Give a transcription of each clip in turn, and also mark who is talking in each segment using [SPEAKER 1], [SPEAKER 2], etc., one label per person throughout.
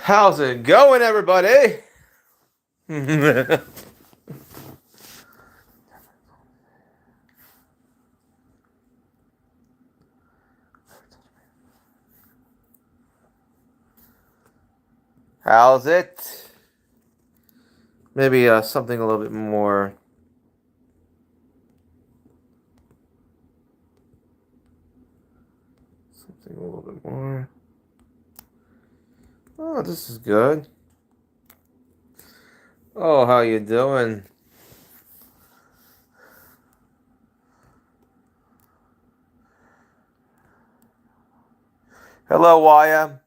[SPEAKER 1] How's it going, everybody? How's it? Maybe something a little bit more. Something a little bit more. Oh, this is good. Oh, how you doing? Hello, Waya.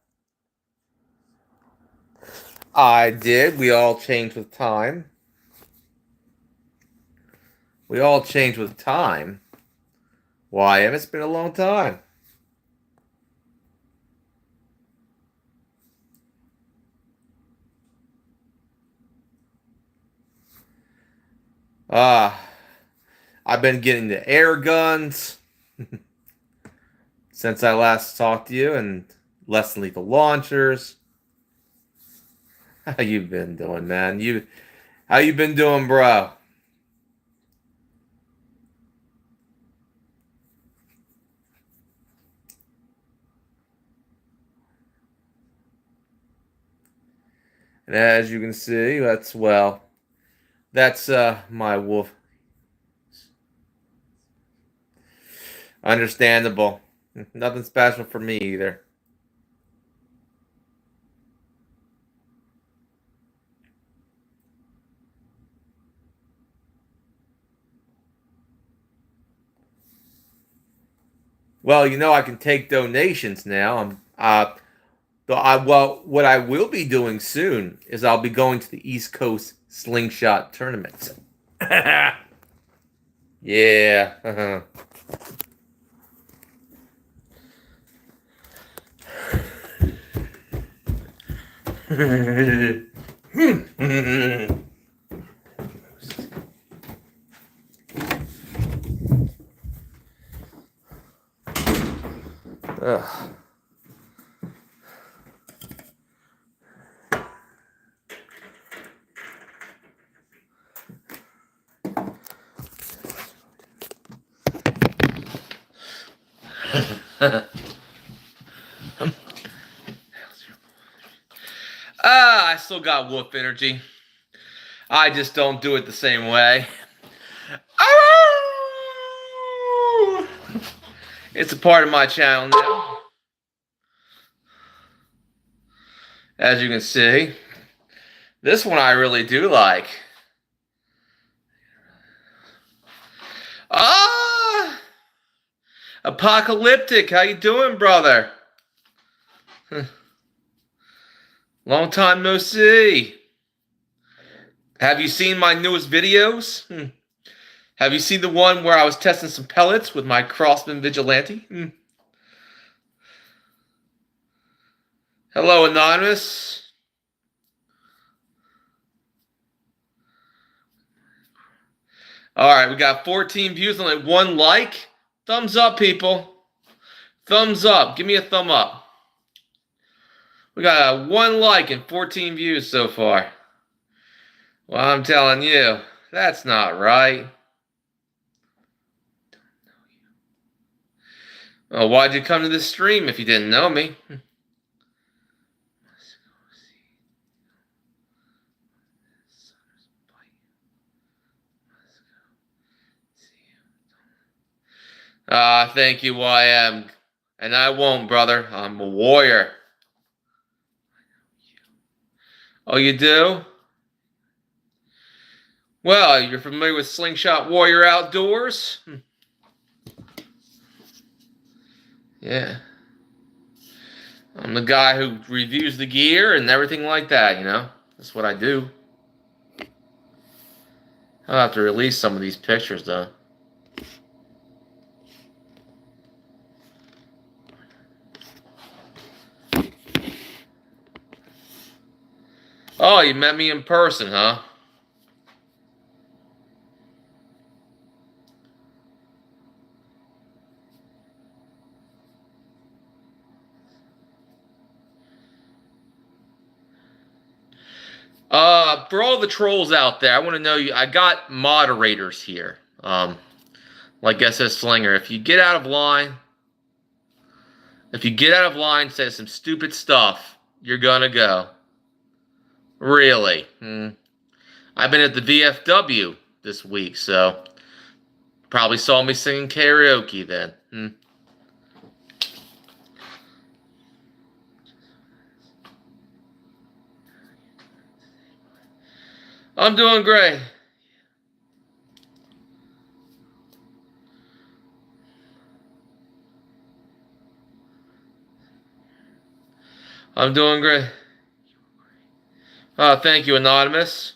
[SPEAKER 1] I did. We all change with time. We all change with time. Waya, it's been a long time. I've been getting the air guns since I last talked to you, and less than lethal launchers. How you been doing, man? How you been doing, bro? And as you can see, that's my wolf. Understandable. Nothing special for me either. Well, I can take donations now. What I will be doing soon is I'll be going to the East Coast slingshot tournaments. Yeah. Ugh. I still got wolf energy. I just don't do it the same way. It's a part of my channel now. As you can see, this one I really do like. Apocalyptic, how you doing, brother? Long time no see. Have you seen my newest videos? Have you seen the one where I was testing some pellets with my Crossman Vigilante? Hello, Anonymous. Alright, we got 14 views and only 1 like. Thumbs up, people. Thumbs up. Give me a thumb up. We got 1 like and 14 views so far. Well, I'm telling you, that's not right. Oh, why'd you come to this stream if you didn't know me? Thank you, YM. And I won't, brother. I'm a warrior. Oh, you do? Well, you're familiar with SlingshotWarrrior-Outdoors? Yeah. I'm the guy who reviews the gear and everything like that, That's what I do. I'll have to release some of these pictures, though. Oh, you met me in person, huh? for all the trolls out there, I want to know you. I got moderators here. Like SS Slinger. If you get out of line, say some stupid stuff, you're gonna go. Really? I've been at the VFW this week, so probably saw me singing karaoke then. I'm doing great. I'm doing great. Thank you, Anonymous.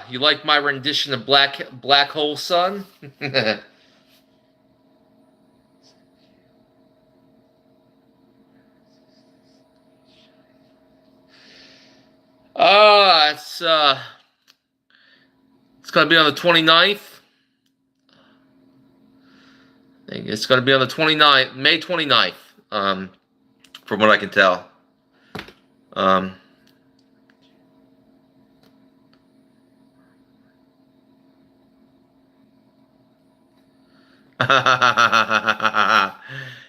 [SPEAKER 1] You like my rendition of Black Hole Sun? It's gonna be on the 29th. I think it's gonna be on the 29th, May 29th. From what I can tell.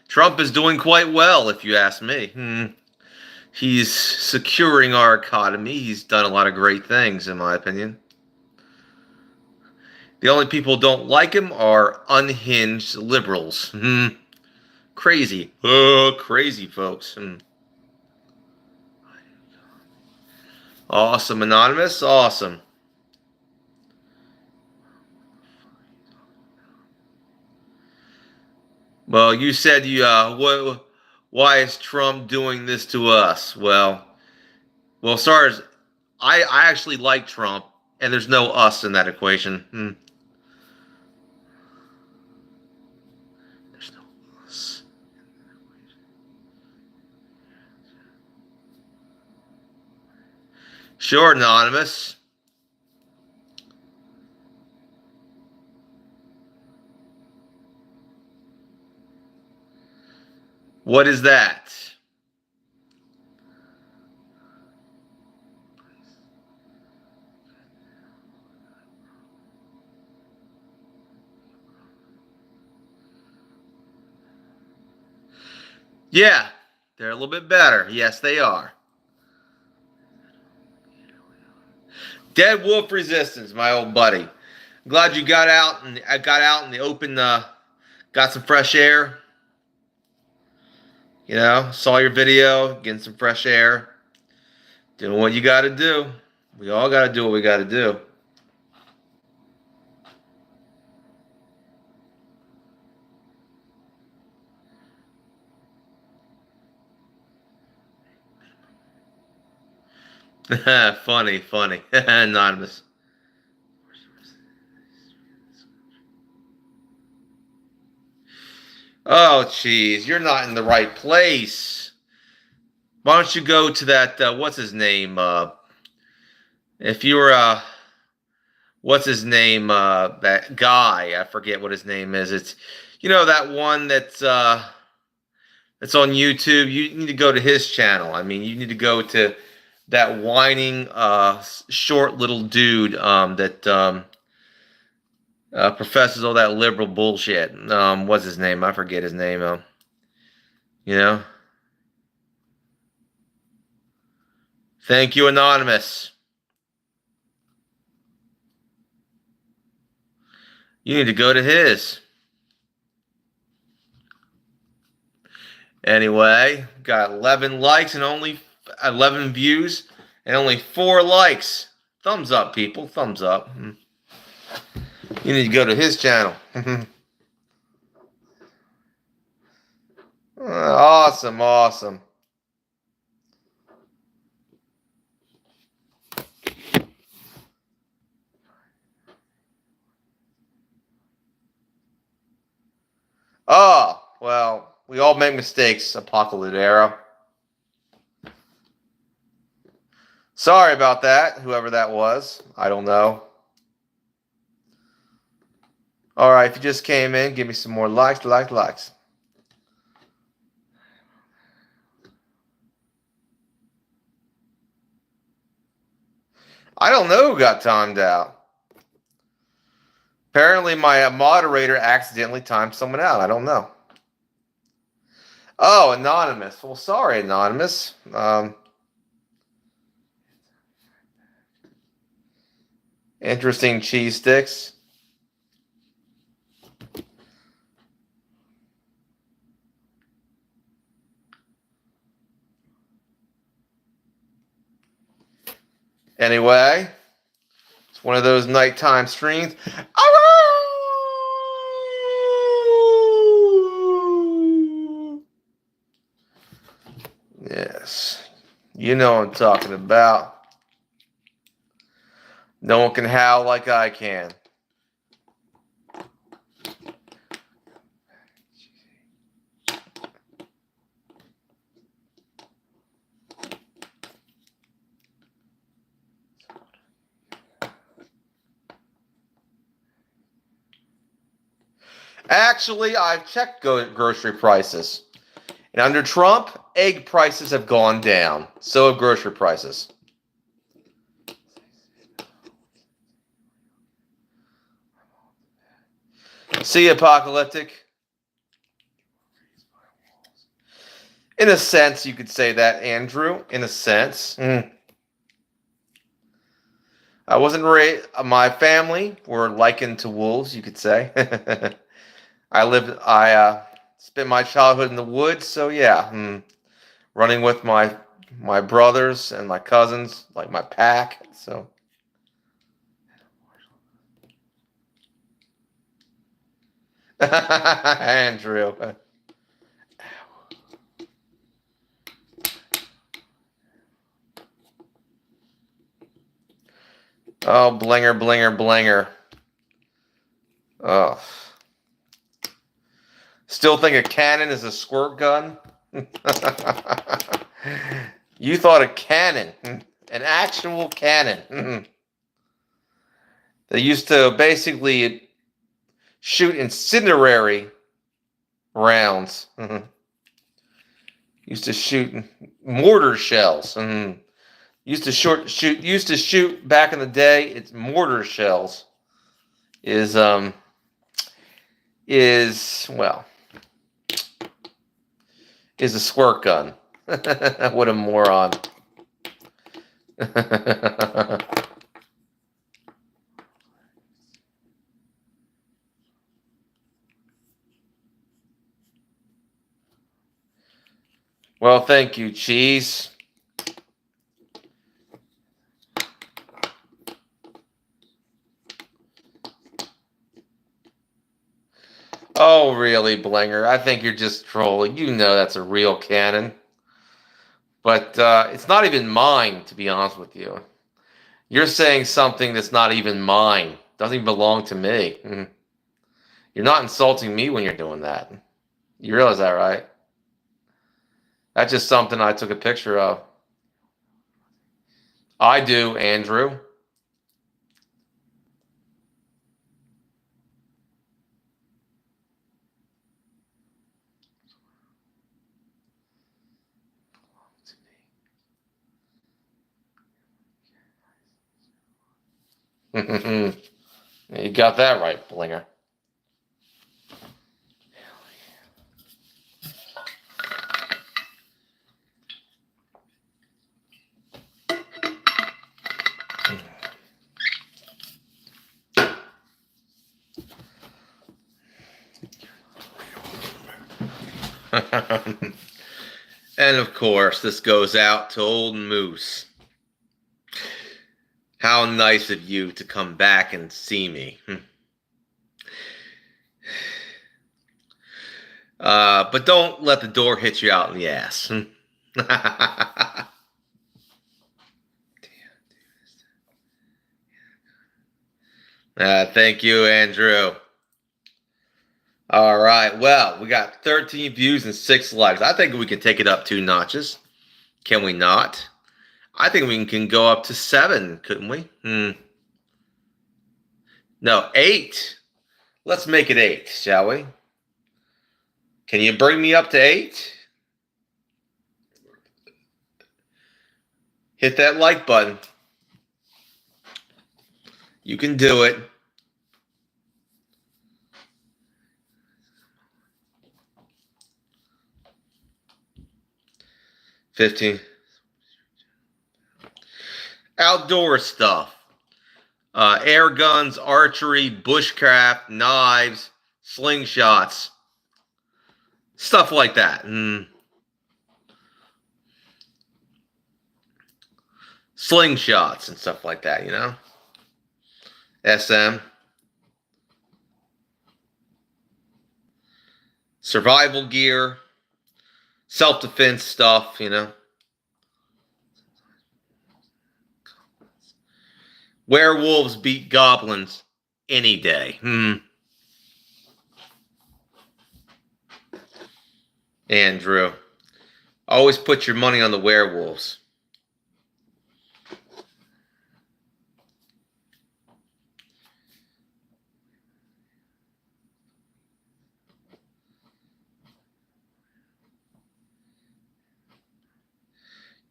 [SPEAKER 1] Trump is doing quite well, if you ask me. He's securing our economy. He's done a lot of great things, in my opinion. The only people who don't like him are unhinged liberals. Crazy. Crazy folks. Awesome, Anonymous. Awesome. Well, you said why is Trump doing this to us? Well, as far as I actually like Trump, and there's no us in that equation. There's no us. Sure, Anonymous. What is that? Yeah, they're a little bit better. Yes, they are. Dead Wolf Resistance, my old buddy. I'm glad you got out and I got out in the open, got some fresh air. You know, saw your video, getting some fresh air, doing what you got to do. We all got to do what we got to do. Funny. Anonymous. Oh, jeez, you're not in the right place. Why don't you go to that, what's his name? If you were, what's his name? That guy, I forget what his name is. It's, that one that's on YouTube. You need to go to his channel. I mean, you need to go to that whining, short little dude, that, professes all that liberal bullshit. What's his name? I forget his name. Thank you, Anonymous. You need to go to his. Anyway, got 11 likes and only 11 views and only 4 likes. Thumbs up, people. Thumbs up. You need to go to his channel. Awesome. Oh, well, we all make mistakes, Apocalypse Era. Sorry about that, whoever that was. I don't know. All right, if you just came in, give me some more likes. I don't know who got timed out. Apparently, my moderator accidentally timed someone out. I don't know. Oh, Anonymous. Well, sorry, Anonymous. Interesting cheese sticks. Anyway, it's one of those nighttime streams. Yes, you know what I'm talking about. No one can howl like I can. Actually, I've checked grocery prices. And under Trump, egg prices have gone down. So have grocery prices. See, Apocalyptic? In a sense, you could say that, Andrew. In a sense. I wasn't raised. My family were likened to wolves, you could say. I spent my childhood in the woods, so yeah, running with my brothers and my cousins, like my pack. So, Andrew. Oh, blinger, blinger, blinger. Oh. Still think a cannon is a squirt gun? You thought a cannon, an actual cannon. They used to basically shoot incendiary rounds. Used to shoot mortar shells. Used to shoot back in the day. It's mortar shells. Is a squirt gun. What a moron. Well, thank you, Cheese. Oh, really, Blinger? I think you're just trolling. You know that's a real cannon. But it's not even mine, to be honest with you. You're saying something that's not even mine. Doesn't even belong to me. You're not insulting me when you're doing that. You realize that, right? That's just something I took a picture of. I do, Andrew. You got that right, Blinger. And of course, this goes out to old Moose. How nice of you to come back and see me. But don't let the door hit you out in the ass. Thank you, Andrew. All right. Well, we got 13 views and 6 likes. I think we can take it up 2 notches. Can we not? I think we can go up to 7, couldn't we? No, 8. Let's make it 8, shall we? Can you bring me up to 8? Hit that like button. You can do it. $15. Outdoor stuff. Air guns, archery, bushcraft, knives, slingshots, stuff like that. Slingshots and stuff like that, you know? SM. Survival gear, self-defense stuff, you know? Werewolves beat goblins any day. Andrew. Always put your money on the werewolves.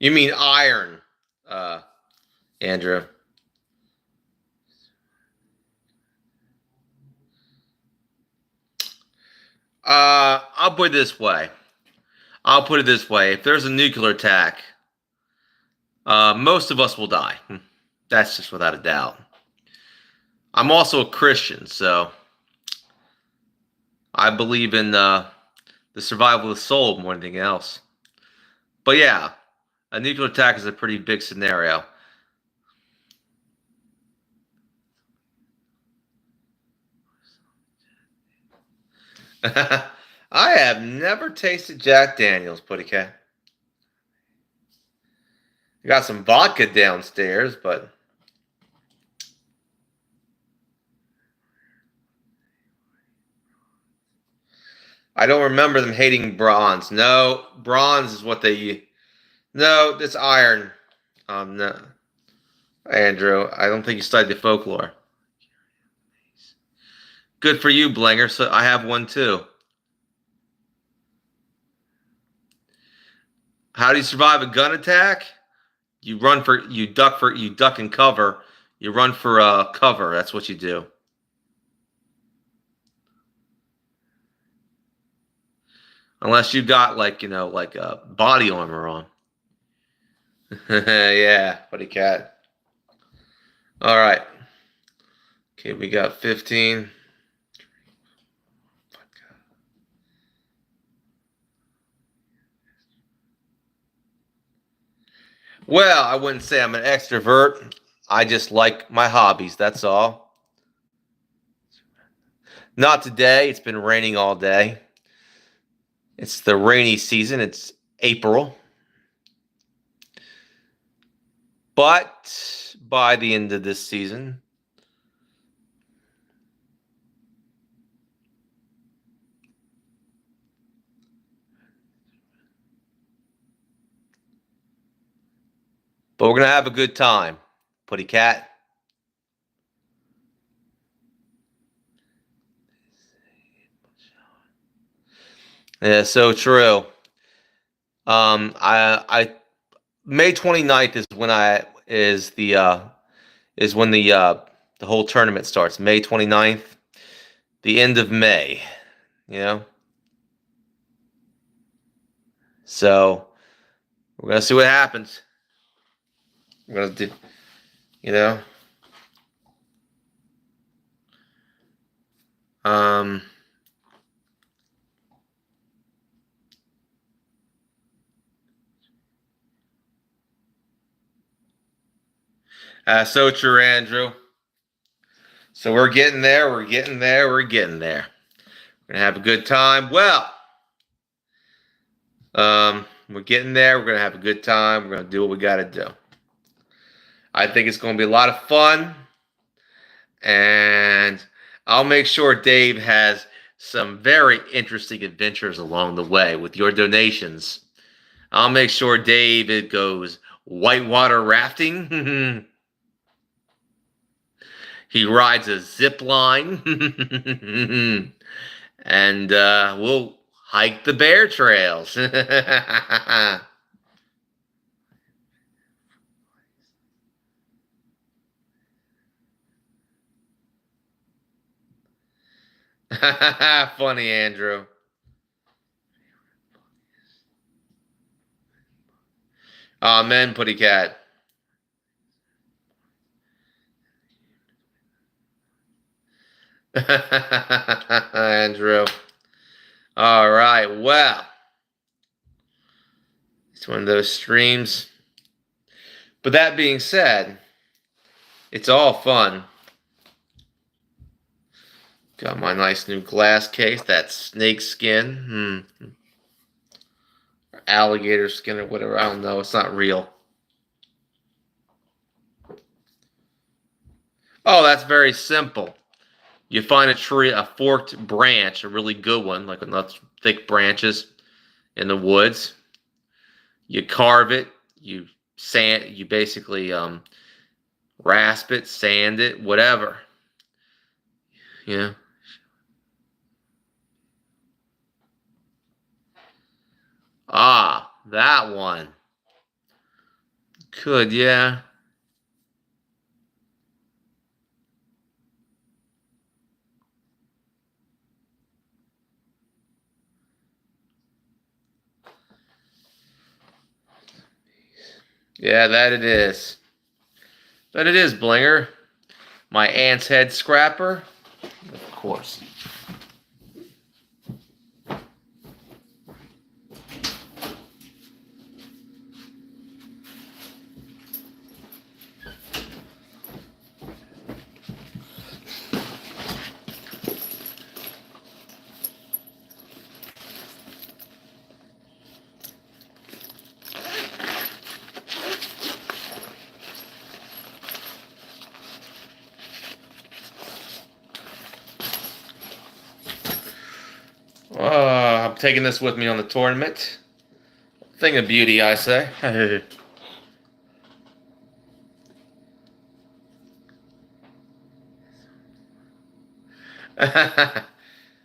[SPEAKER 1] You mean iron, Andrew. I'll put it this way. If there's a nuclear attack, most of us will die. That's just without a doubt. I'm also a Christian, so I believe in the survival of the soul more than anything else. But yeah, a nuclear attack is a pretty big scenario. I have never tasted Jack Daniels, Putty Cat. I got some vodka downstairs, but I don't remember them hating bronze. No, bronze is what they... No, it's iron. No. Andrew, I don't think you studied the folklore. Good for you, Blinger. So I have one too. How do you survive a gun attack? You duck and cover. You run for cover. That's what you do. Unless you got like a body armor on. Yeah, Buddy Cat. All right. Okay, we got 15. Well, I wouldn't say I'm an extrovert. I just like my hobbies, that's all. Not today. It's been raining all day. It's the rainy season. It's April. But by the end of this season, but we're going to have a good time, Putty Cat. Yeah, so true. I May 29th is when the whole tournament starts. May 29th, the end of May, you know? So we're going to see what happens. We're going to do, you know? So true, Andrew. So we're getting there. We're getting there. We're getting there. We're gonna have a good time. Well, we're getting there. We're gonna have a good time. We're gonna do what we gotta do. I think it's gonna be a lot of fun, and I'll make sure Dave has some very interesting adventures along the way with your donations. I'll make sure David goes whitewater rafting. He rides a zip line. And we'll hike the bear trails. Funny, Andrew. Amen, Putty Cat. Andrew. All right, well, it's one of those streams. But that being said, it's all fun. Got my nice new glass case, that snake skin. Alligator skin or whatever. I don't know. It's not real. Oh, that's very simple. You find a tree, a forked branch, a really good one, like with thick branches in the woods. You carve it. You basically rasp it, sand it, whatever. Yeah. Ah, that one. Could, yeah. Yeah, that it is. That it is, Blinger. My ant's head scrapper. Of course. I'm taking this with me on the tournament. Thing of beauty, I say.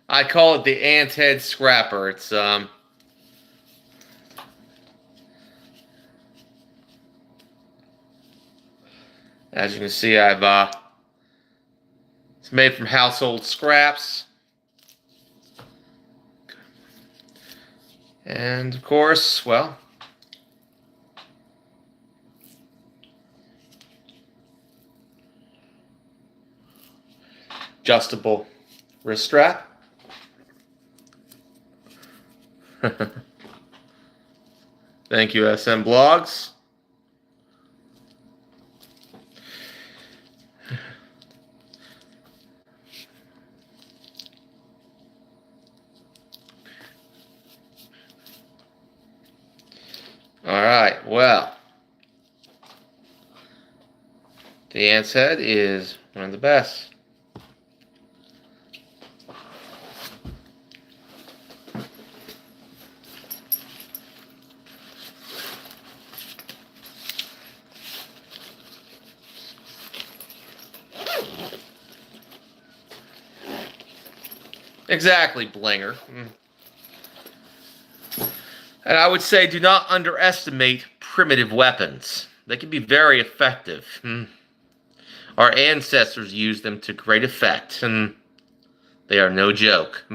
[SPEAKER 1] I call it the ant head scrapper. It's as you can see, it's made from household scraps. And of course, well, adjustable wrist strap. Thank you, SM Blogs. All right, well, the ant's head is one of the best. Exactly, Blinger. And I would say do not underestimate primitive weapons. They can be very effective. Our ancestors used them to great effect, and they are no joke.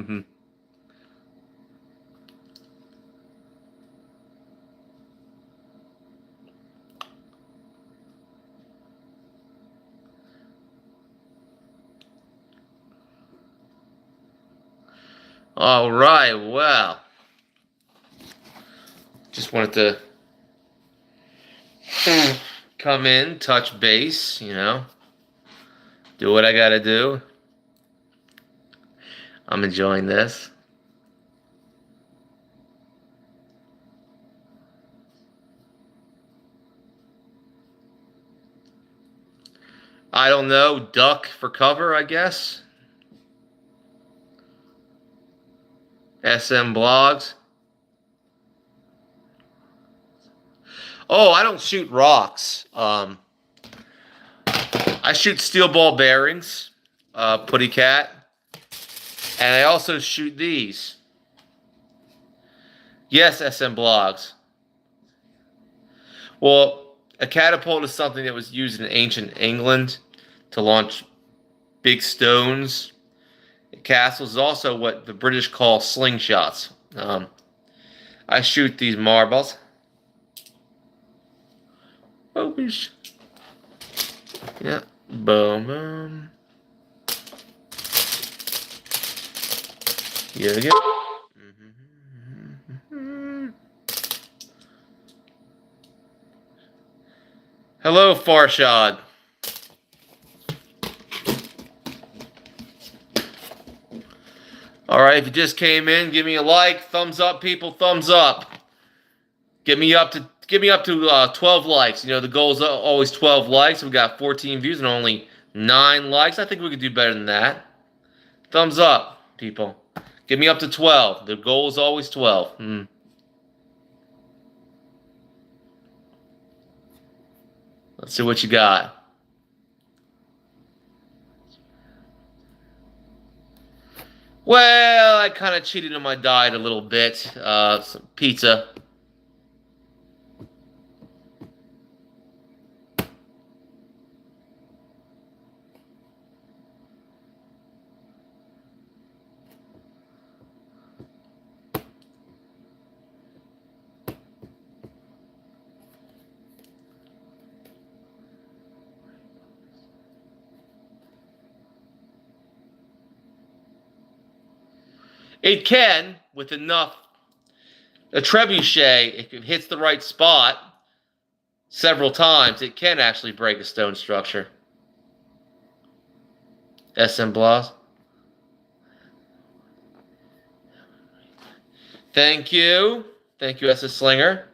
[SPEAKER 1] All right, well, just wanted to come in, touch base, do what I gotta do. I'm enjoying this. I don't know, duck for cover, I guess. SM Blogs. Oh, I don't shoot rocks. I shoot steel ball bearings, Putty Cat, and I also shoot these. Yes, SM Blogs. Well, a catapult is something that was used in ancient England to launch big stones Castles is also what the British call slingshots. I shoot these marbles. Oh, yeah. Boom, boom. Here we go. Hello, Farshad. All right, if you just came in, give me a like, thumbs up, people, thumbs up. Get me up to 12 likes. You know, the goal is always 12 likes. We got 14 views and only 9 likes. I think we could do better than that. Thumbs up, people. Get me up to 12. The goal is always 12. Let's see what you got. Well, I kind of cheated on my diet a little bit. Some pizza. It can, with enough, a trebuchet, if it hits the right spot several times, it can actually break a stone structure. SSW. Thank you. Thank you, SS Slinger.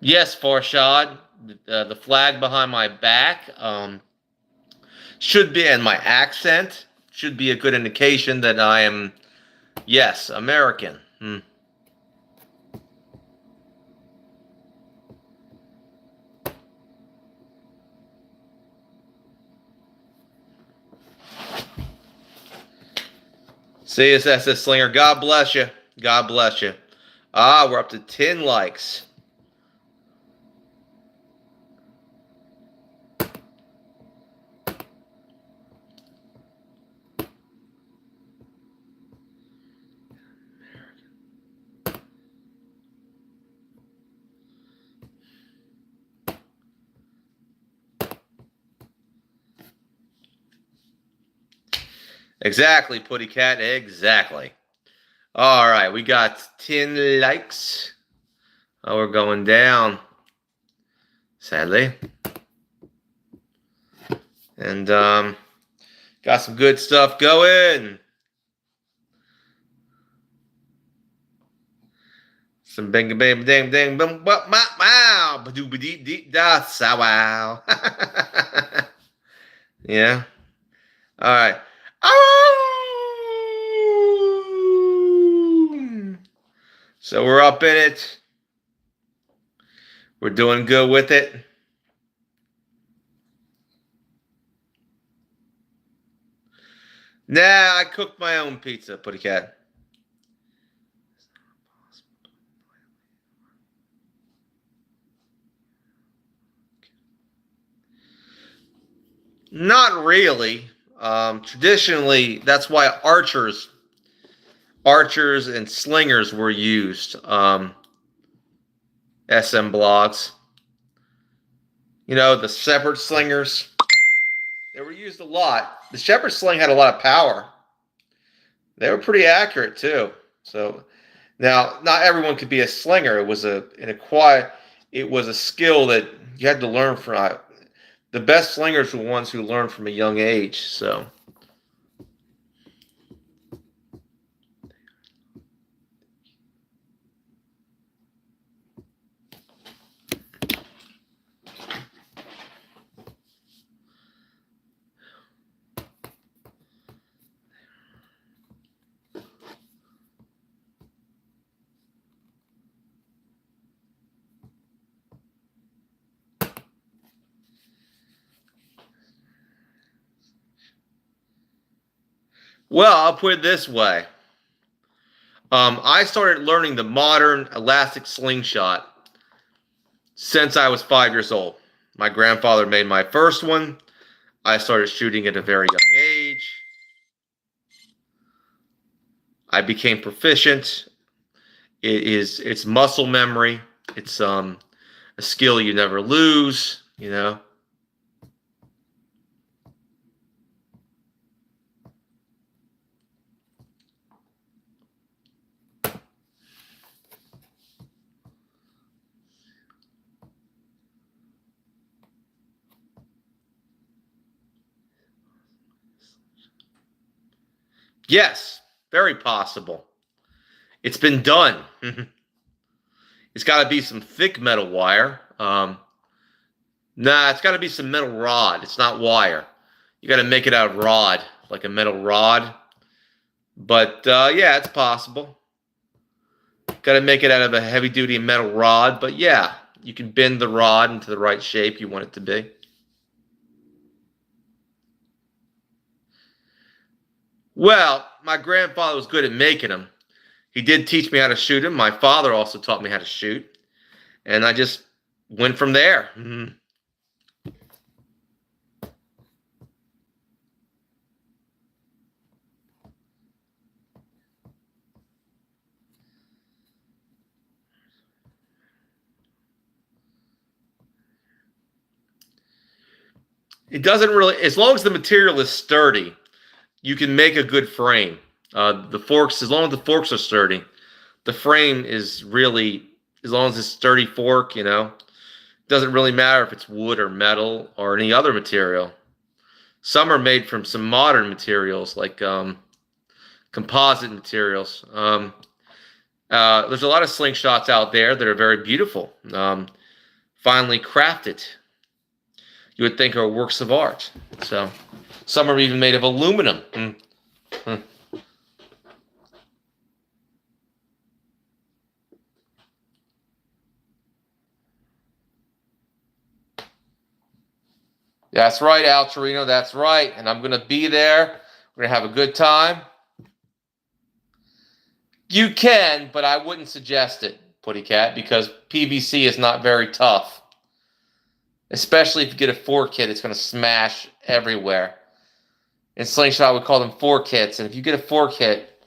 [SPEAKER 1] Yes, Farshad. The flag behind my back should be, and my accent should be a good indication that I am, yes, American. See you, SS Slinger. God bless you. God bless you. We're up to 10 likes. Exactly, Putty Cat. Exactly. All right, we got 10 likes. Oh, we're going down, sadly. And got some good stuff going. Some bang bang dang dang boom wow wow ba doo ba dee dee da sa wow. Yeah. All right. So we're up in it. We're doing good with it. Nah, I cooked my own pizza, Putty Cat. Not really. Traditionally, that's why archers and slingers were used. SM blocks. You know, the shepherd slingers. They were used a lot. The shepherd sling had a lot of power. They were pretty accurate too. So now, not everyone could be a slinger. It was a skill that you had to learn from. The best slingers were ones who learned from a young age. So. Well, I'll put it this way. I started learning the modern elastic slingshot since I was 5 years old. My grandfather made my first one. I started shooting at a very young age. I became proficient. It's muscle memory. It's a skill you never lose, you know. Yes, very possible. It's been done. It's got to be some thick metal wire. Nah, it's got to be some metal rod. It's not wire. You got to make it out of rod, like a metal rod. But yeah, it's possible. Got to make it out of a heavy-duty metal rod. But yeah, you can bend the rod into the right shape you want it to be. Well, my grandfather was good at making them. He did teach me how to shoot them. My father also taught me how to shoot. And I just went from there. It doesn't really, as long as the material is sturdy, you can make a good frame. The forks, as long as the forks are sturdy, the frame is really, as long as it's sturdy fork, you know, doesn't really matter if it's wood or metal or any other material. Some are made from some modern materials like composite materials. There's a lot of slingshots out there that are very beautiful, finely crafted. You would think are works of art. So some are even made of aluminum. That's right, Al Torino. That's right. And I'm going to be there. We're going to have a good time. You can, but I wouldn't suggest it, Putty Cat, because PVC is not very tough. Especially if you get a 4 kit, it's going to smash everywhere. In Slingshot, we call them 4 kits. And if you get a 4 kit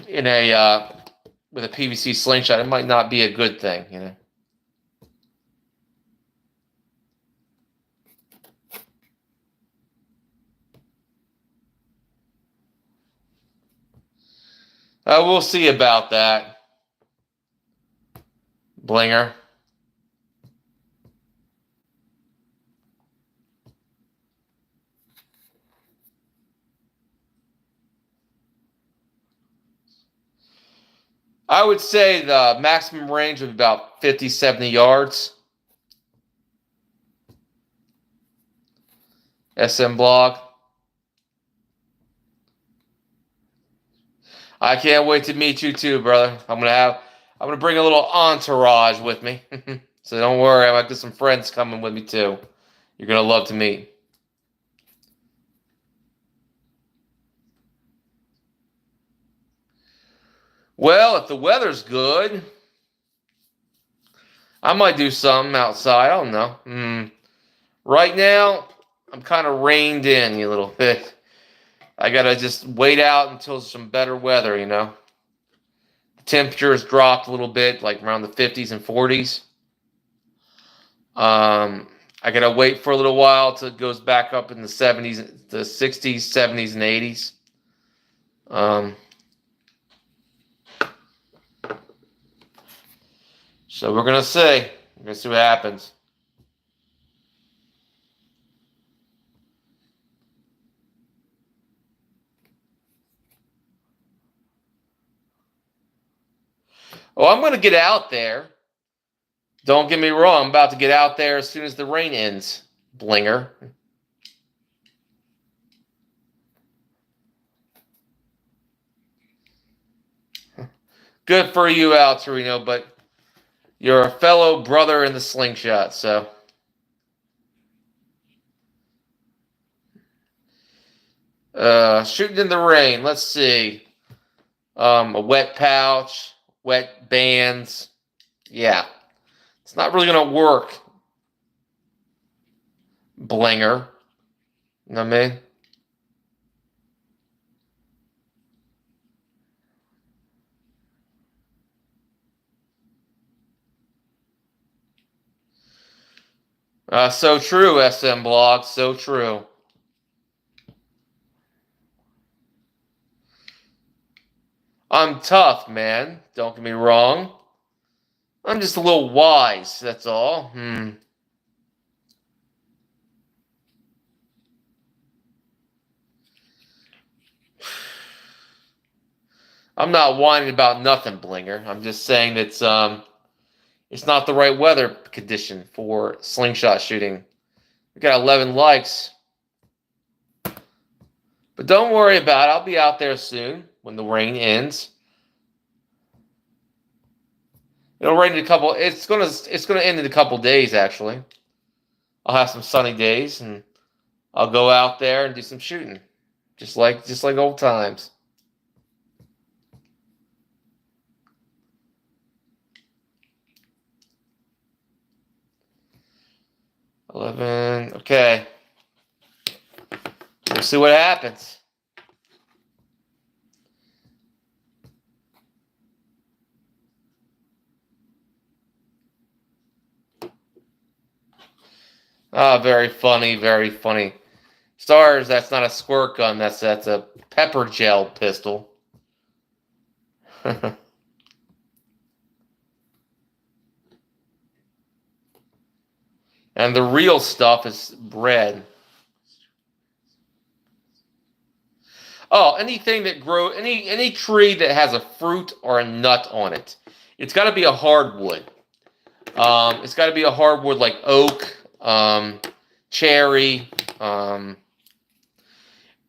[SPEAKER 1] in a with a PVC slingshot, it might not be a good thing, you know. We'll see about that, Blinger. I would say the maximum range would be about 50, 70 yards. SM blog. I can't wait to meet you too, brother. I'm gonna bring a little entourage with me. So don't worry, I might get some friends coming with me too. You're gonna love to meet. Well, if the weather's good, I might do something outside. I don't know. Right now, I'm kind of reined in a little bit. I gotta just wait out until some better weather, you know. The temperature has dropped a little bit, like around the 50s and 40s. I gotta wait for a little while till it goes back up in the 70s, the 60s, 70s, and 80s. So we're gonna see. We're gonna see what happens. Oh, I'm gonna get out there. Don't get me wrong. I'm about to get out there as soon as the rain ends, Blinger. Good for you, Al Torino, but you're a fellow brother in the slingshot, so. Shooting in the rain. Let's see. A wet pouch, wet bands. Yeah. It's not really going to work Blinger. You know what I mean? So true, SM Blog. So true. I'm tough, man. Don't get me wrong. I'm just a little wise, that's all. I'm not whining about nothing, Blinger. I'm just saying it's not the right weather condition for slingshot shooting. We got 11 likes. But don't worry about it. I'll be out there soon when the rain ends. It'll rain in a couple. It's gonna end in a couple days actually. I'll have some sunny days and I'll go out there and do some shooting, just like old times. 11. Okay. We'll see what happens. Ah, very funny, very funny. Stars, that's not a squirt gun. That's a pepper gel pistol. And the real stuff is bread. Oh, anything that any tree that has a fruit or a nut on it. It's got to be a hardwood. It's got to be a hardwood like oak, cherry,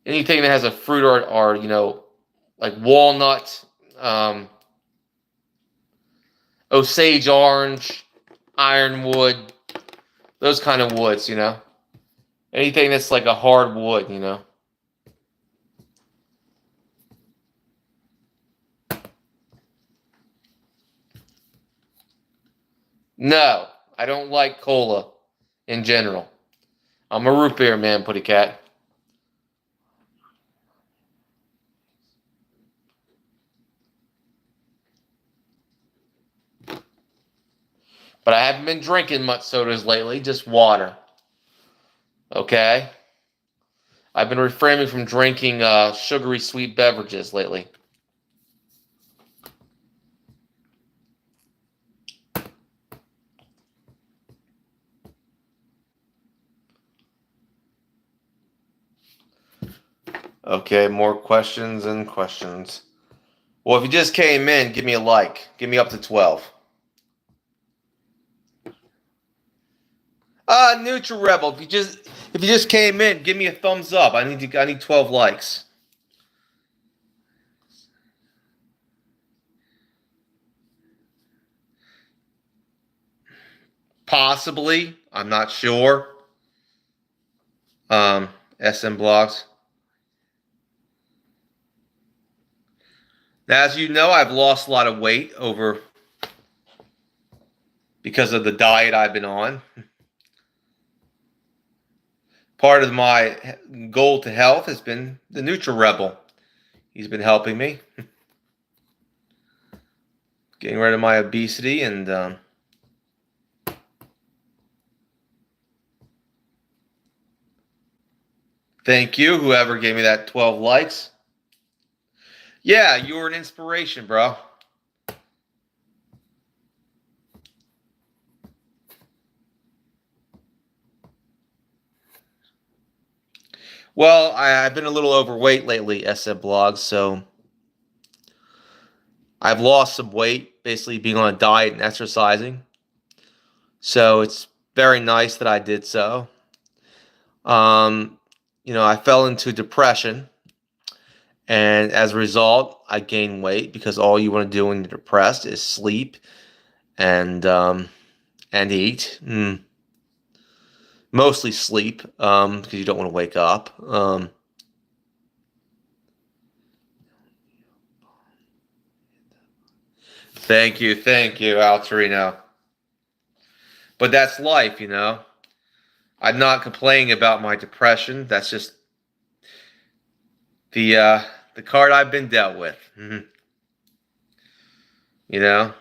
[SPEAKER 1] anything that has a fruit or like walnut, Osage orange, ironwood, those kind of woods, Anything that's like a hard wood. No, I don't like cola in general. I'm a root beer man, Putty Cat. But I haven't been drinking much sodas lately, just water. Okay? I've been refraining from drinking sugary sweet beverages lately. Okay, more questions and questions. Well, if you just came in, give me a like. Give me up to 12. Neutral Rebel. If you just came in, give me a thumbs up. I need 12 likes. Possibly. I'm not sure. SM blogs. Now, as you know, I've lost a lot of weight because of the diet I've been on. Part of my goal to health has been the Neutral Rebel. He's been helping me. Getting rid of my obesity and thank you, whoever gave me that 12 likes. Yeah, you were an inspiration, bro. Well, I've been a little overweight lately, SM blogs, so I've lost some weight, basically being on a diet and exercising. So it's very nice that I did so. I fell into depression, and as a result, I gained weight because all you want to do when you're depressed is sleep and eat. Mostly sleep, because you don't want to wake up. Thank you, Altarino. But that's life. I'm not complaining about my depression. That's just the card I've been dealt with. You know.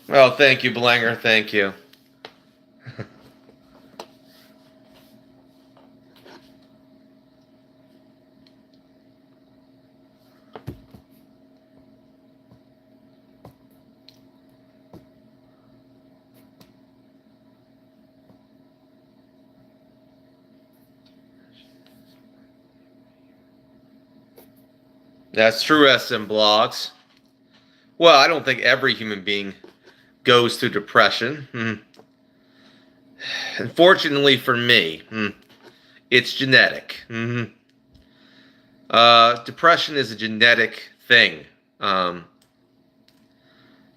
[SPEAKER 1] Well, thank you, Blanger. Thank you. That's true, SM Blogs. Well, I don't think every human being goes through depression. Unfortunately for me, it's genetic. Depression is a genetic thing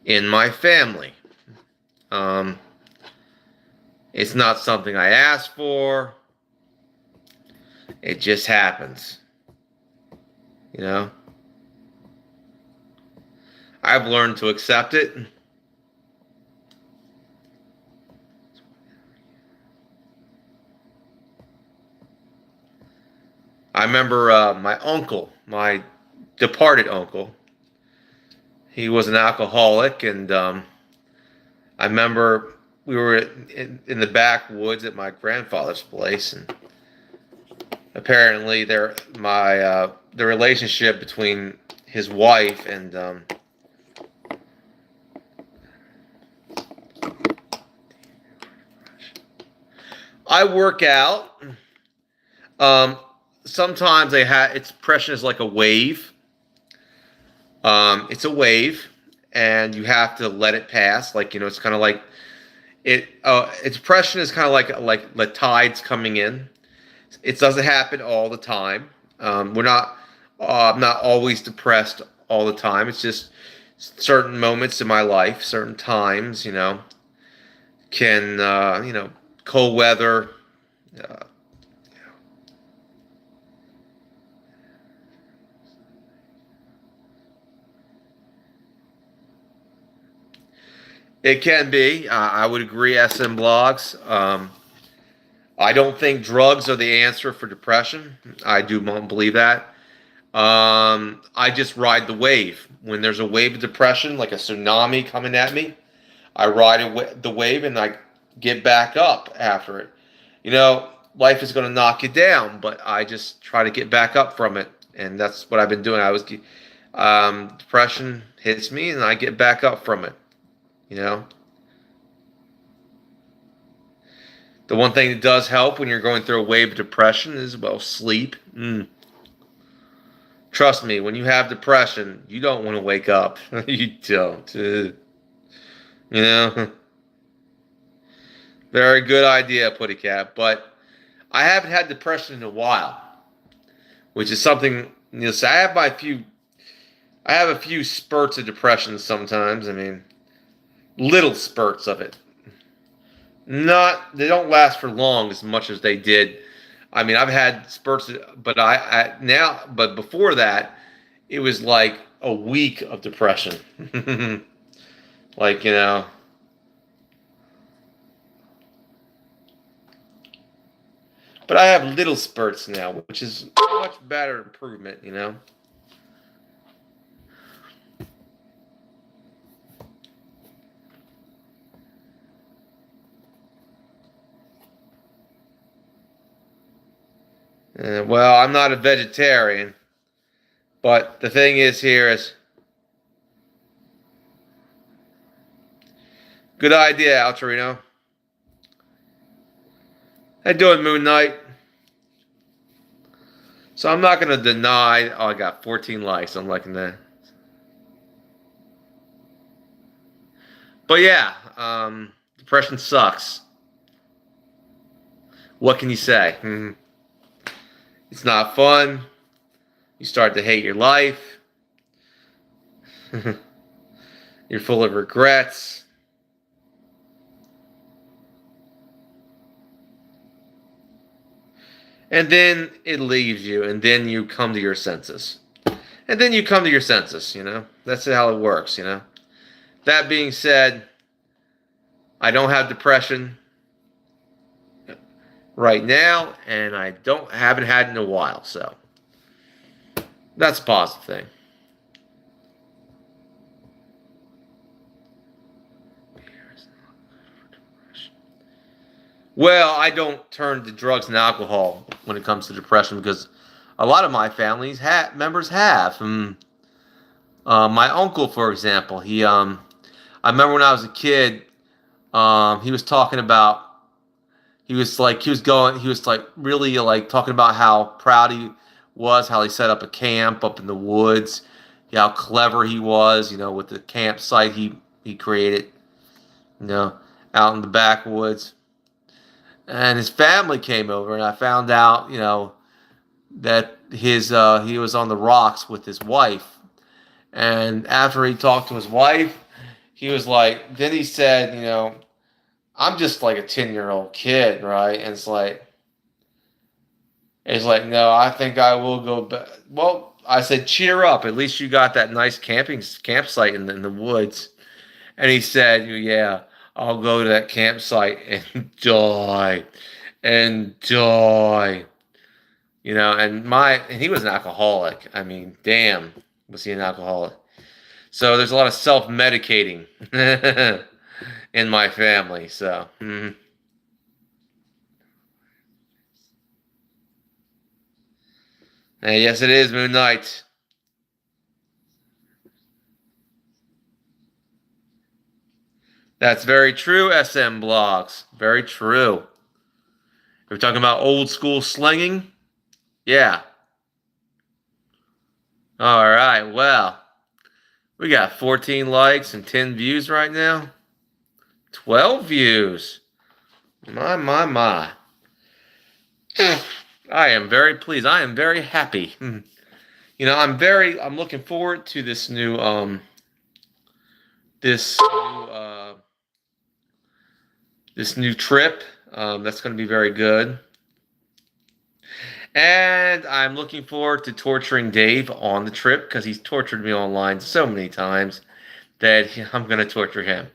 [SPEAKER 1] in my family. It's not something I asked for. It just happens. You know? I've learned to accept it. I remember my uncle, my departed uncle. He was an alcoholic, and I remember we were in the backwoods at my grandfather's place, and apparently the relationship between his wife and I work out. Sometimes its depression is like a wave. It's a wave, and you have to let it pass. Like, it's kind of like its depression is kind of like the tides coming in. It doesn't happen all the time. I'm not always depressed all the time. It's just certain moments in my life, certain times, can cold weather. It can be. I would agree, SM Blogs. I don't think drugs are the answer for depression. I do believe that. I just ride the wave. When there's a wave of depression, like a tsunami coming at me, I ride the wave and I get back up after it. Life is going to knock you down, but I just try to get back up from it. And that's what I've been doing. Depression hits me and I get back up from it. The one thing that does help when you're going through a wave of depression is, well, sleep. Trust me, when you have depression, you don't want to wake up. You don't. Very good idea, Putty Cat. But I haven't had depression in a while, which is something. So I have a few spurts of depression sometimes. I mean, little spurts of it. They don't last for long as much as they did. I mean, I've had spurts, but before that, it was like a week of depression. Like, but I have little spurts now, which is a much better improvement, Well, I'm not a vegetarian, but the thing is here is, good idea, Altorino. How you doing, Moon Knight? So I'm not going to deny. Oh, I got 14 likes. I'm liking that. But yeah, depression sucks. What can you say? It's not fun. You start to hate your life. You're full of regrets. And then it leaves you, and then you come to your senses. And then you come to your senses, you know. That's how it works, you know. That being said, I don't have depression right now, and I haven't had it in a while, so that's a positive thing. Well, I don't turn to drugs and alcohol when it comes to depression because a lot of my family's members have. My uncle, for example, I remember when I was a kid, he was talking about, he was like really like talking about how proud he was, how he set up a camp up in the woods, how clever he was, you know, with the campsite he created, you know, out in the backwoods. And his family came over, and I found out, you know, that he was on the rocks with his wife. And after he talked to his wife, he was like, then he said, you know, I'm just like a 10-year-old kid, right? And it's like, no, I think I will go back. Well, I said, cheer up. At least you got that nice campsite in the woods. And he said, yeah, I'll go to that campsite and die. And die. You know, and he was an alcoholic. I mean, damn, was he an alcoholic? So there's a lot of self-medicating in my family. So, And yes, it is Moon Knight. That's very true, SM Blogs. Very true. We're talking about old school slinging. Yeah. All right. Well, we got 14 likes and 10 views right now. 12 views. My. I am very pleased. I am very happy. You know, I'm looking forward to this new this new this new trip. That's going to be very good. And I'm looking forward to torturing Dave on the trip because he's tortured me online so many times that I'm going to torture him.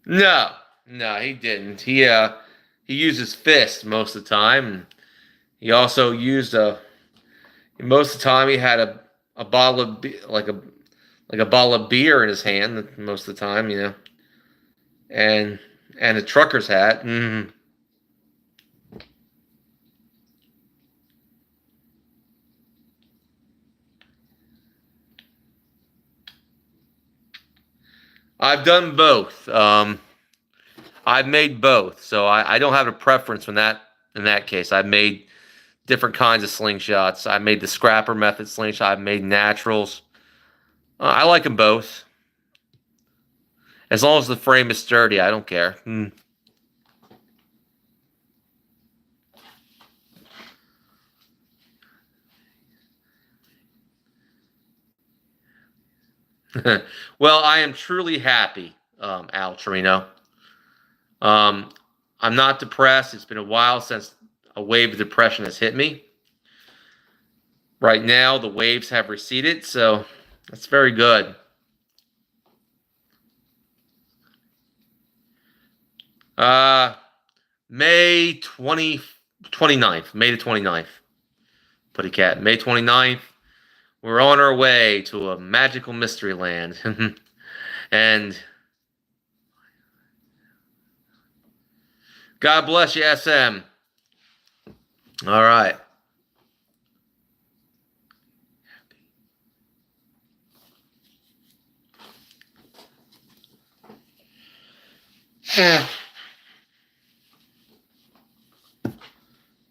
[SPEAKER 1] No, no, he didn't. He used his fist most of the time. He also used most of the time he had a bottle of like a bottle of beer in his hand most of the time, you know, and a trucker's hat. I've done both. I've made both, so I don't have a preference in that case. I've made different kinds of slingshots. I made the scrapper method slingshot. I've made naturals. I like them both. As long as the frame is sturdy, I don't care. Well, I am truly happy, Al Trino. Um, I'm not depressed. It's been a while since a wave of depression has hit me. Right now, the waves have receded, so that's very good. Uh, May 29th. May the 29th. Putty Cat. May 29th. We're on our way to a magical mystery land. And God bless you, SM. All right.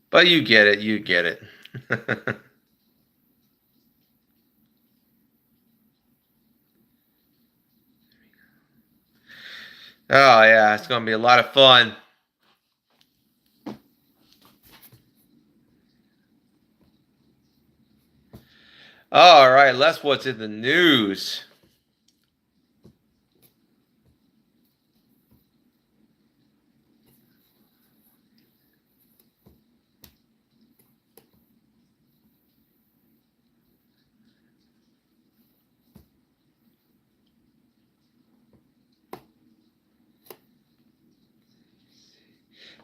[SPEAKER 1] But you get it. You get it. Oh, yeah. It's going to be a lot of fun. All right. Let's what's in the news.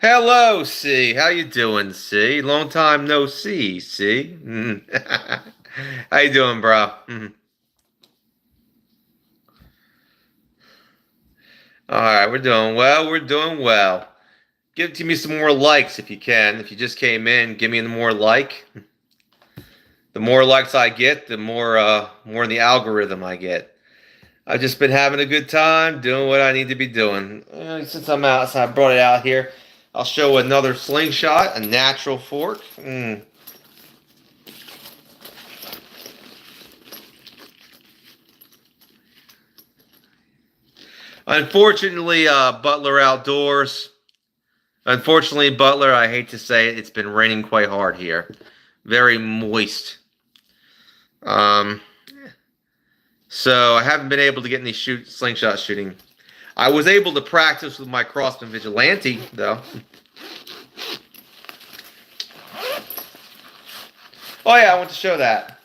[SPEAKER 1] Hello, C. How you doing, C? Long time no see, C. How you doing, bro? All right, we're doing well. We're doing well. Give me some more likes if you can. If you just came in, give me more like. The more likes I get, the more in the algorithm I get. I've just been having a good time doing what I need to be doing. Since I'm out, so I brought it out here. I'll show another slingshot, a natural fork. Unfortunately, Butler Outdoors. Unfortunately, Butler, I hate to say it, it's been raining quite hard here. Very moist. Um, so I haven't been able to get any slingshot shooting. I was able to practice with my Crossman Vigilante, though. Oh yeah, I want to show that.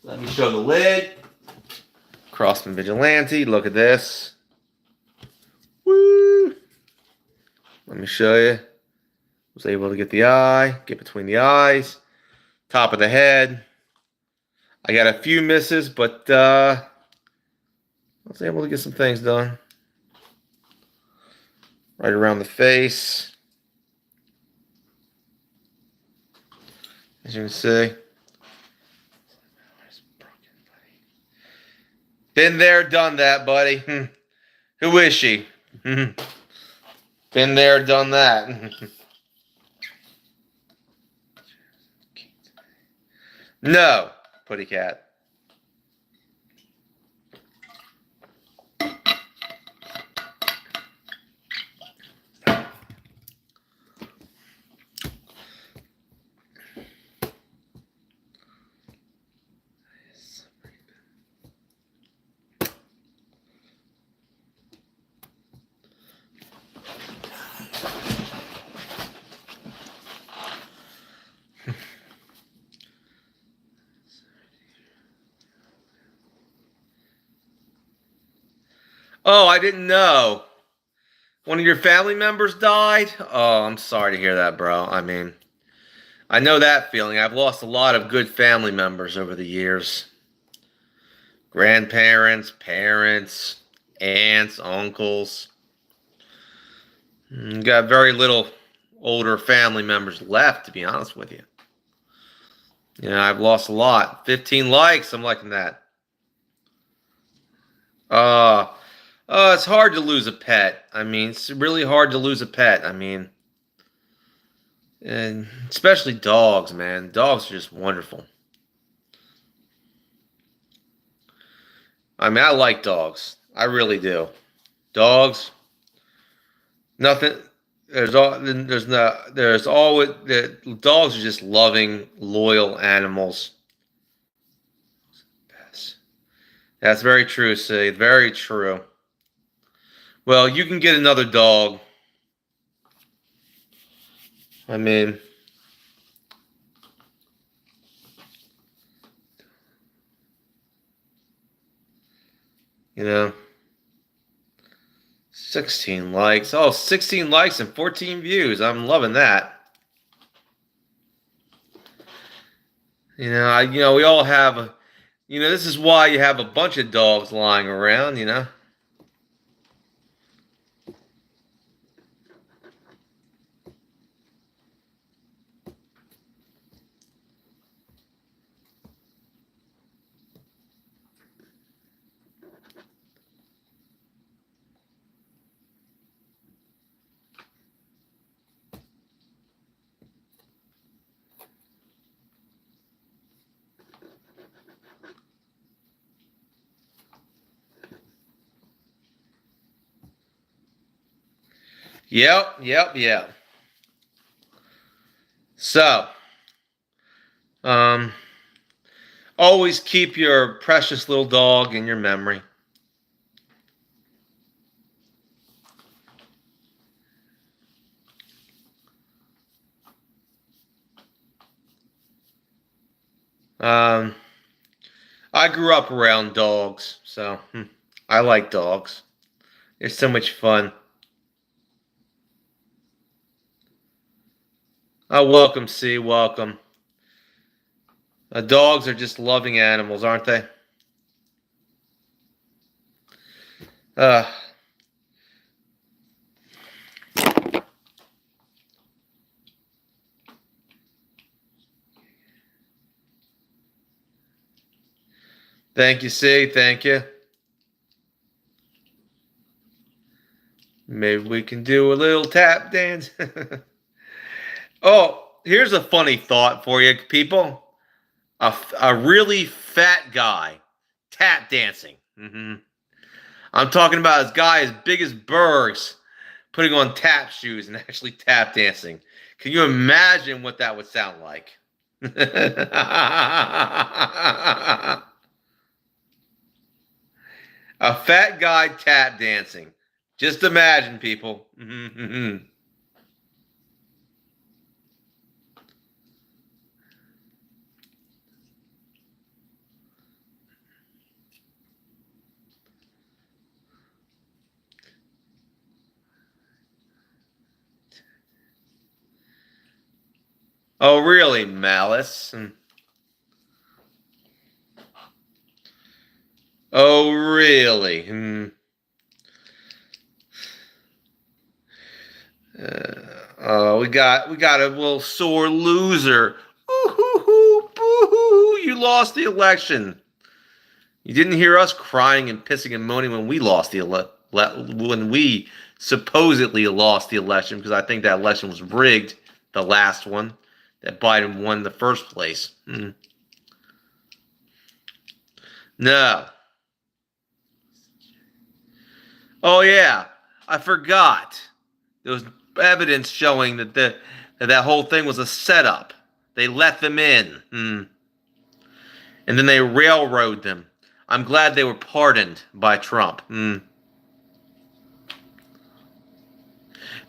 [SPEAKER 1] Let me show the lid. Crossman Vigilante, look at this. Woo! Let me show you. Was able to get the eye, get between the eyes, top of the head. I got a few misses, but I was able to get some things done. Right around the face. As you can see. Been there, done that, buddy. Who is she? Been there, done that. No, Putty Cat. Oh, I didn't know. One of your family members died? Oh, I'm sorry to hear that, bro. I mean, I know that feeling. I've lost a lot of good family members over the years. Grandparents, parents, aunts, uncles. Got very little older family members left, to be honest with you. You know, I've lost a lot. 15 likes, I'm liking that. It's hard to lose a pet. I mean, it's really hard to lose a pet. I mean, and especially dogs, man. Dogs are just wonderful. I mean, I like dogs. I really do. Dogs, nothing. There's always the dogs are just loving, loyal animals. That's very true, C. Very true. Well, you can get another dog. I mean, you know, 16 likes. Oh, 16 likes and 14 views. I'm loving that. We all have, this is why you have a bunch of dogs lying around, Yep. So, always keep your precious little dog in your memory. I grew up around dogs, so I like dogs. They're so much fun. Oh, welcome, C. Welcome. Dogs are just loving animals, aren't they? Uh, Thank you, C. Thank you. Maybe we can do a little tap dance. Oh, here's a funny thought for you, people. A really fat guy tap dancing. I'm talking about this guy as big as Bergs putting on tap shoes and actually tap dancing. Can you imagine what that would sound like? A fat guy tap dancing. Just imagine, people. Oh, really, Malice? Oh, really? We got a little sore loser. Ooh, boo-hoo, you lost the election. You didn't hear us crying and pissing and moaning when we lost the when we supposedly lost the election, because I think that election was rigged, the last one, that Biden won in the first place. No. Oh yeah, I forgot. There was evidence showing that that whole thing was a setup. They let them in, and then they railroaded them. I'm glad they were pardoned by Trump.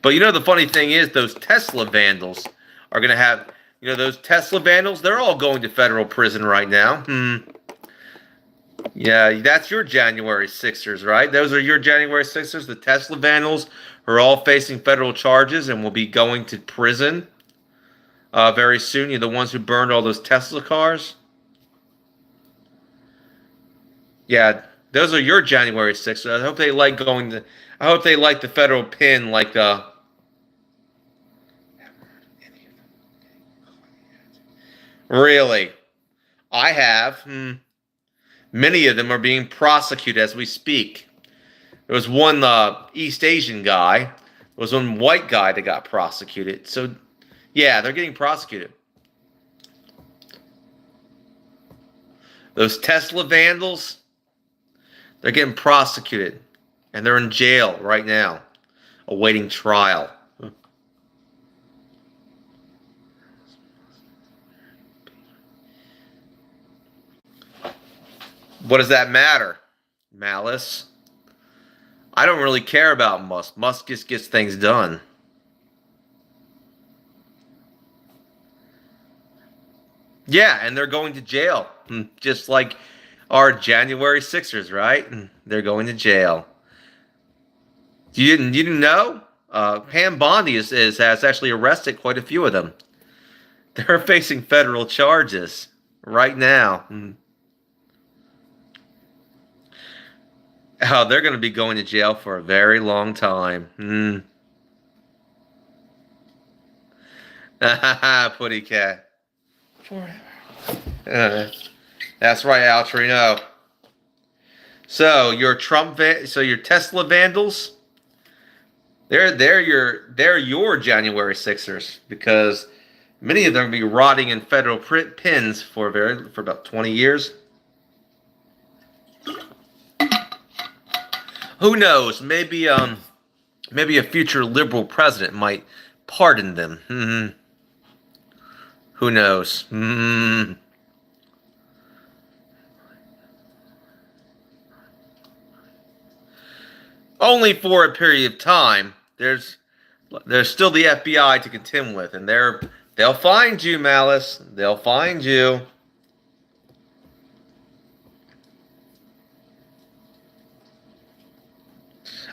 [SPEAKER 1] But you know, the funny thing is, those Tesla vandals are going to have, those Tesla vandals, they're all going to federal prison right now. Yeah, that's your January 6ers, right? Those are your January 6ers. The Tesla vandals are all facing federal charges and will be going to prison very soon. You're the ones who burned all those Tesla cars. Yeah, those are your January 6ers. I hope they like going to. I hope they like the federal pin, like Really, I have. Many of them are being prosecuted as we speak. There was one East Asian guy. There was one white guy that got prosecuted. So, yeah, they're getting prosecuted. Those Tesla vandals, they're getting prosecuted. And they're in jail right now, awaiting trial. What does that matter, Malice? I don't really care about Musk. Musk just gets things done. Yeah, and they're going to jail, just like our January Sixers, right? They're going to jail. You didn't know? Pam Bondi has actually arrested quite a few of them. They're facing federal charges right now. Oh, they're going to be going to jail for a very long time. Putty cat. That's right, Altrino. So your so your Tesla vandals, they're your January Sixers, because many of them will be rotting in federal pins for about 20 years. Who knows? Maybe a future liberal president might pardon them. Who knows? Only for a period of time. There's still the FBI to contend with, and they'll find you, Malice. They'll find you.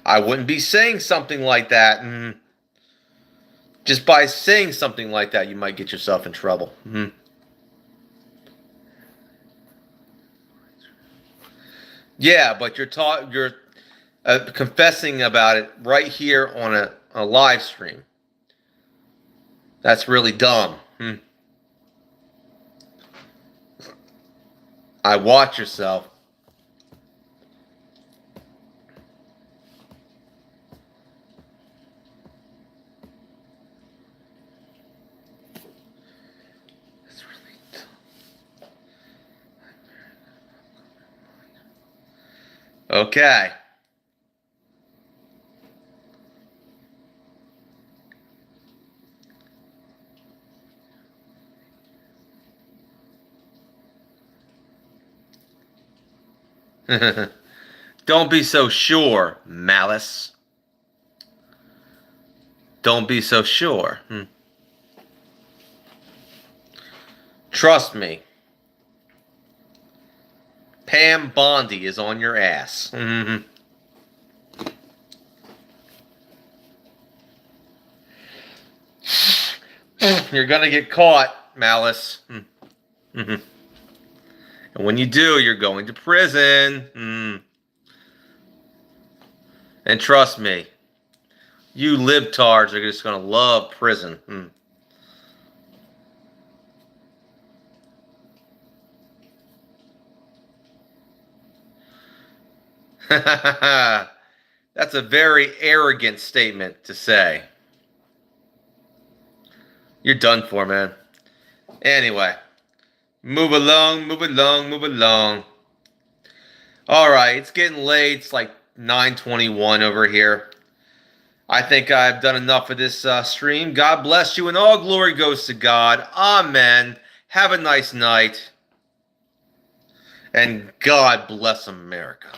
[SPEAKER 1] I wouldn't be saying something like that. Just by saying something like that, you might get yourself in trouble. Yeah, but you're confessing about it right here on a live stream. That's really dumb. I watch yourself. That's really dumb. Okay. Don't be so sure, Malice. Don't be so sure. Trust me. Pam Bondi is on your ass. You're gonna get caught, Malice. And when you do, you're going to prison. And trust me, you libtards are just gonna love prison. That's a very arrogant statement to say. You're done for, man. Anyway, move along, move along, move along. All right, it's getting late. It's like 9:21 over here. I think I've done enough of this stream. God bless you, and all glory goes to God. Amen. Have a nice night. And God bless America.